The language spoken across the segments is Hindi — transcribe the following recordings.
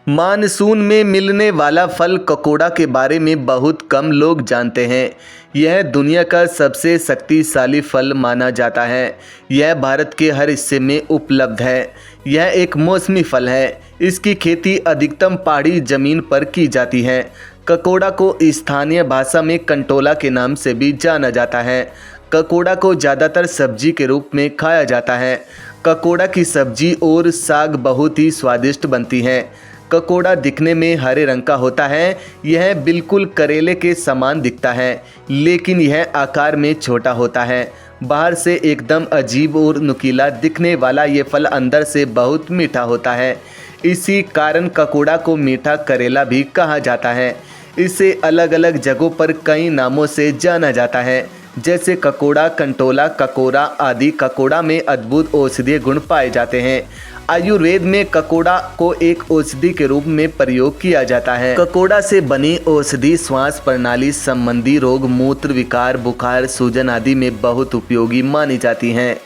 मानसून में मिलने वाला फल ककोड़ा के बारे में बहुत कम लोग जानते हैं। यह दुनिया का सबसे शक्तिशाली फल माना जाता है। यह भारत के हर हिस्से में उपलब्ध है। यह एक मौसमी फल है। इसकी खेती अधिकतम पहाड़ी जमीन पर की जाती है। ककोड़ा को स्थानीय भाषा में कंटोला के नाम से भी जाना जाता है। ककोड़ा को ज़्यादातर सब्जी के रूप में खाया जाता है। ककोड़ा की सब्जी और साग बहुत ही स्वादिष्ट बनती हैं। ककोड़ा दिखने में हरे रंग का होता है। यह बिल्कुल करेले के समान दिखता है, लेकिन यह आकार में छोटा होता है। बाहर से एकदम अजीब और नुकीला दिखने वाला ये फल अंदर से बहुत मीठा होता है। इसी कारण ककोड़ा को मीठा करेला भी कहा जाता है। इसे अलग अलग जगहों पर कई नामों से जाना जाता है, जैसे ककोड़ा, कंटोला, ककोरा आदि। ककोड़ा में अद्भुत औषधीय गुण पाए जाते हैं। आयुर्वेद में ककोड़ा को एक औषधि के रूप में प्रयोग किया जाता है। ककोड़ा से बनी औषधि श्वास प्रणाली संबंधी रोग, मूत्र विकार, बुखार, सूजन आदि में बहुत उपयोगी मानी जाती हैं।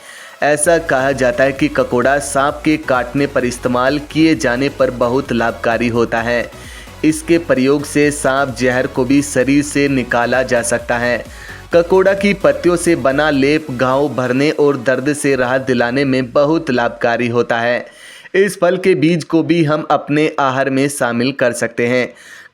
ऐसा कहा जाता है कि ककोड़ा सांप के काटने पर इस्तेमाल किए जाने पर बहुत लाभकारी होता है। इसके प्रयोग से सांप जहर को भी शरीर से निकाला जा सकता है। ककोड़ा की पत्तियों से बना लेप घाव भरने और दर्द से राहत दिलाने में बहुत लाभकारी होता है। इस फल के बीज को भी हम अपने आहार में शामिल कर सकते हैं।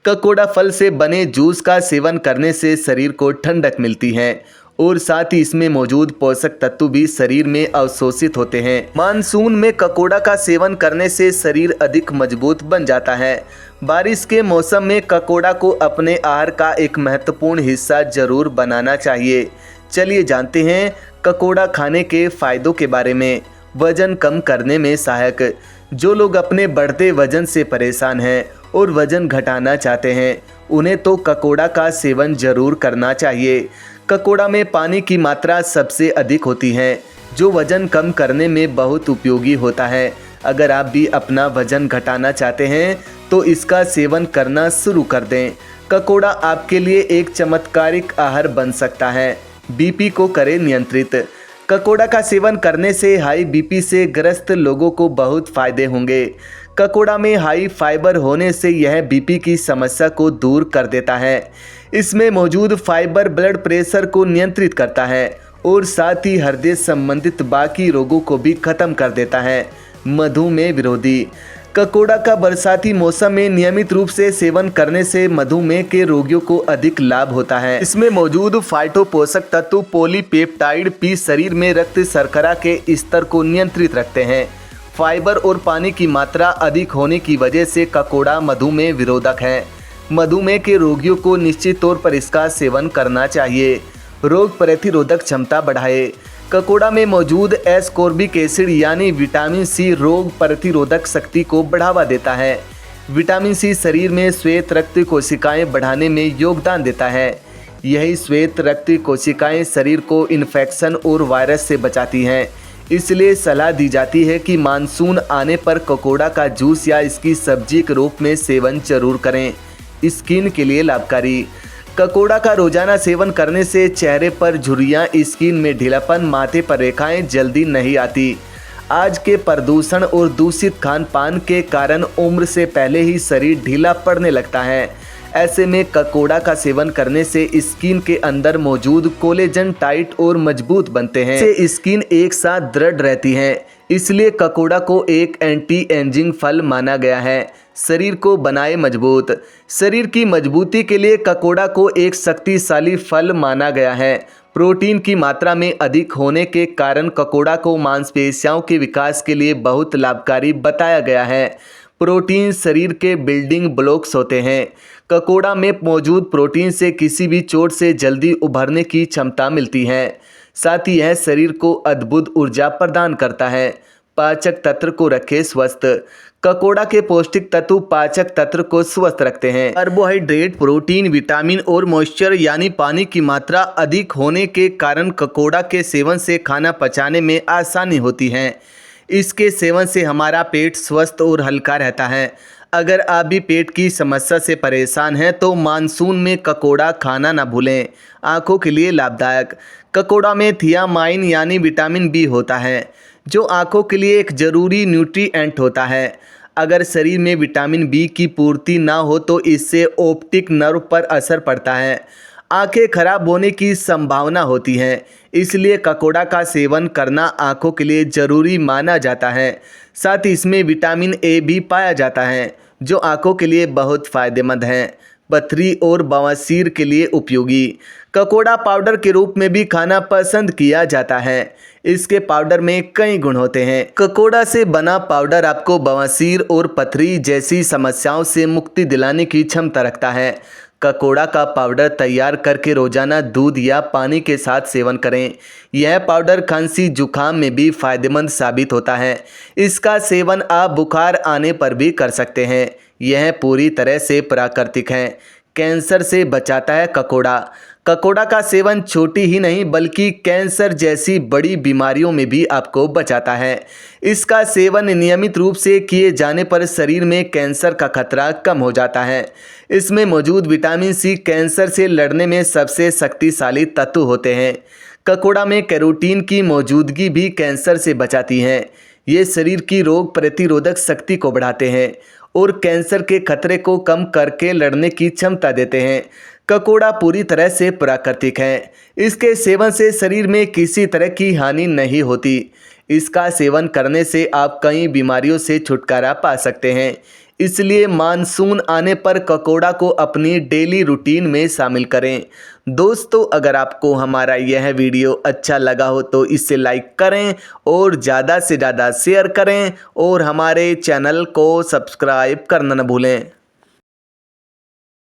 ककोड़ा फल से बने जूस का सेवन करने से शरीर को ठंडक मिलती है और साथ ही इसमें मौजूद पोषक तत्व भी शरीर में अवशोषित होते हैं। मानसून में ककोड़ा का सेवन करने से शरीर अधिक मजबूत बन जाता है। बारिश के मौसम में ककोड़ा को अपने आहार का एक महत्वपूर्ण हिस्सा जरूर बनाना चाहिए। चलिए जानते हैं ककोड़ा खाने के फायदों के बारे में। वजन कम करने में सहायक। जो लोग अपने बढ़ते वजन से परेशान हैं और वजन घटाना चाहते हैं, उन्हें तो ककोड़ा का सेवन जरूर करना चाहिए। ककोड़ा में पानी की मात्रा सबसे अधिक होती है, जो वजन कम करने में बहुत उपयोगी होता है। अगर आप भी अपना वजन घटाना चाहते हैं तो इसका सेवन करना शुरू कर दें। ककोड़ा आपके लिए एक चमत्कारिक आहार बन सकता है। बीपी को करें नियंत्रित। ककोड़ा का सेवन करने से हाई बीपी से ग्रस्त लोगों को बहुत फायदे होंगे। ककोड़ा में हाई फाइबर होने से यह बीपी की समस्या को दूर कर देता है। इसमें मौजूद फाइबर ब्लड प्रेशर को नियंत्रित करता है और साथ ही हृदय संबंधित बाकी रोगों को भी खत्म कर देता है। मधुमेह विरोधी। ककोड़ा का बरसाती मौसम में नियमित रूप से सेवन करने से मधुमेह के रोगियों को अधिक लाभ होता है। इसमें मौजूद फाइटो पोषक तत्व पॉलीपेप्टाइड पी शरीर में रक्त शर्करा के स्तर को नियंत्रित रखते हैं। फाइबर और पानी की मात्रा अधिक होने की वजह से ककोड़ा मधुमेह विरोधक है। मधुमेह के रोगियों को निश्चित तौर पर इसका सेवन करना चाहिए। रोग प्रतिरोधक क्षमता बढ़ाए। ककोड़ा में मौजूद एस्कॉर्बिक एसिड यानी विटामिन सी रोग प्रतिरोधक शक्ति को बढ़ावा देता है। विटामिन सी शरीर में श्वेत रक्त कोशिकाएं बढ़ाने में योगदान देता है। यही श्वेत रक्त कोशिकाएं शरीर को इन्फेक्शन और वायरस से बचाती हैं। इसलिए सलाह दी जाती है कि मानसून आने पर ककोड़ा का जूस या इसकी सब्जी के रूप में सेवन जरूर करें। स्किन के लिए लाभकारी। ककोड़ा का रोजाना सेवन करने से चेहरे पर झुर्रियाँ, स्किन में ढीलापन, माथे पर रेखाएं जल्दी नहीं आती। आज के प्रदूषण और दूषित खान पान के कारण उम्र से पहले ही शरीर ढीला पड़ने लगता है। ऐसे में ककोड़ा का सेवन करने से स्किन के अंदर मौजूद कोलेजन टाइट और मजबूत बनते हैं। इससे स्किन एक साथ दृढ़ रहती है। इसलिए ककोड़ा को एक एंटी एजिंग फल माना गया है। शरीर को बनाए मजबूत। शरीर की मजबूती के लिए ककोड़ा को एक शक्तिशाली फल माना गया है। प्रोटीन की मात्रा में अधिक होने के कारण ककोड़ा को मांसपेशियों के विकास के लिए बहुत लाभकारी बताया गया है। प्रोटीन शरीर के बिल्डिंग ब्लॉक्स होते हैं। ककोड़ा में मौजूद प्रोटीन से किसी भी चोट से जल्दी उभरने की क्षमता मिलती है। साथ ही यह शरीर को अद्भुत ऊर्जा प्रदान करता है। पाचक तंत्र को रखे स्वस्थ। ककोड़ा के पौष्टिक तत्व पाचक तंत्र को स्वस्थ रखते हैं। कार्बोहाइड्रेट, प्रोटीन, विटामिन और मॉइस्चर यानी पानी की मात्रा अधिक होने के कारण ककोड़ा के सेवन से खाना पचाने में आसानी होती है। इसके सेवन से हमारा पेट स्वस्थ और हल्का रहता है। अगर आप भी पेट की समस्या से परेशान हैं तो मानसून में ककोड़ा खाना ना भूलें। आँखों के लिए लाभदायक। ककोड़ा में थियामाइन यानी विटामिन बी होता है, जो आँखों के लिए एक ज़रूरी न्यूट्रिएंट होता है। अगर शरीर में विटामिन बी की पूर्ति ना हो तो इससे ऑप्टिक नर्व पर असर पड़ता है, आंखें खराब होने की संभावना होती है। इसलिए ककोड़ा का सेवन करना आंखों के लिए ज़रूरी माना जाता है। साथ ही इसमें विटामिन ए भी पाया जाता है जो आंखों के लिए बहुत फ़ायदेमंद है। पथरी और बवासीर के लिए उपयोगी। ककोड़ा पाउडर के रूप में भी खाना पसंद किया जाता है। इसके पाउडर में कई गुण होते हैं। ककोड़ा से बना पाउडर आपको बवासीर और पथरी जैसी समस्याओं से मुक्ति दिलाने की क्षमता रखता है। ककोड़ा का पाउडर तैयार करके रोजाना दूध या पानी के साथ सेवन करें। यह पाउडर खांसी जुकाम में भी फायदेमंद साबित होता है। इसका सेवन आप बुखार आने पर भी कर सकते हैं। यह पूरी तरह से प्राकृतिक है। कैंसर से बचाता है ककोड़ा। ककोड़ा का सेवन छोटी ही नहीं बल्कि कैंसर जैसी बड़ी बीमारियों में भी आपको बचाता है। इसका सेवन नियमित रूप से किए जाने पर शरीर में कैंसर का खतरा कम हो जाता है। इसमें मौजूद विटामिन सी कैंसर से लड़ने में सबसे शक्तिशाली तत्व होते हैं। ककोड़ा में कैरोटीन की मौजूदगी भी कैंसर से बचाती है। ये शरीर की रोग प्रतिरोधक शक्ति को बढ़ाते हैं और कैंसर के खतरे को कम करके लड़ने की क्षमता देते हैं। ककोड़ा पूरी तरह से प्राकृतिक है। इसके सेवन से शरीर में किसी तरह की हानि नहीं होती। इसका सेवन करने से आप कई बीमारियों से छुटकारा पा सकते हैं। इसलिए मानसून आने पर ककोड़ा को अपनी डेली रूटीन में शामिल करें। दोस्तों, अगर आपको हमारा यह वीडियो अच्छा लगा हो तो इसे लाइक करें और ज़्यादा से ज़्यादा शेयर करें और हमारे चैनल को सब्सक्राइब करना न भूलें।